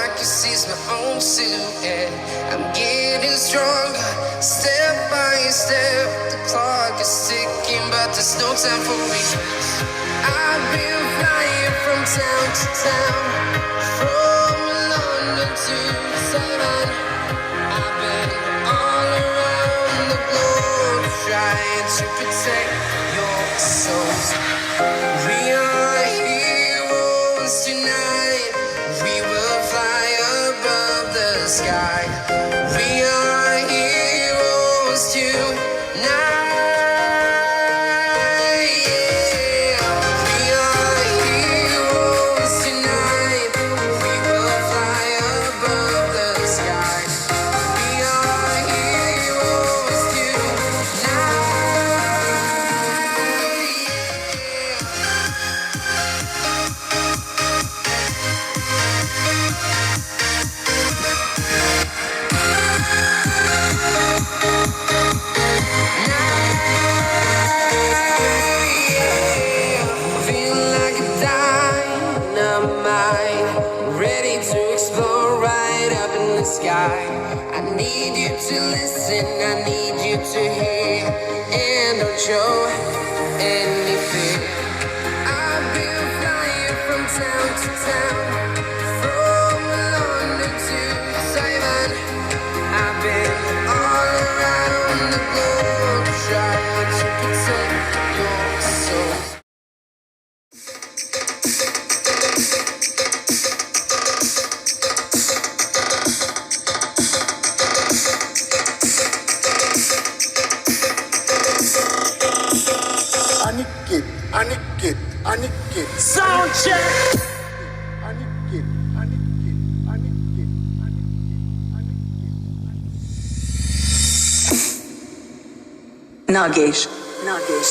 I can seize my own silhouette. I'm getting stronger, step by step. The clock is ticking, but there's no time for regrets. I've been flying from town to town, from London to Taiwan. I've been all around the globe, trying to protect your soul. We are heroes tonight. We will fly above the sky. We are heroes tonight. Yeah. We are heroes tonight. We will fly above the sky. We are heroes tonight. Feel like a dynamite, ready to explode right up in the sky. I need you to listen, I need you to hear, and don't show any fear. I've been flying from town to town, from London to Taiwan. I've been all around the globe, trying to protect your soul. Anikit. Sound check. Anikit. Nagesh.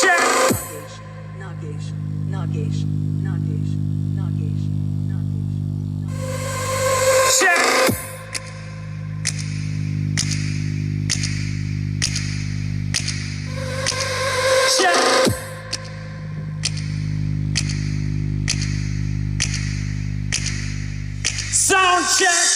Check. Check. Check. Sound check.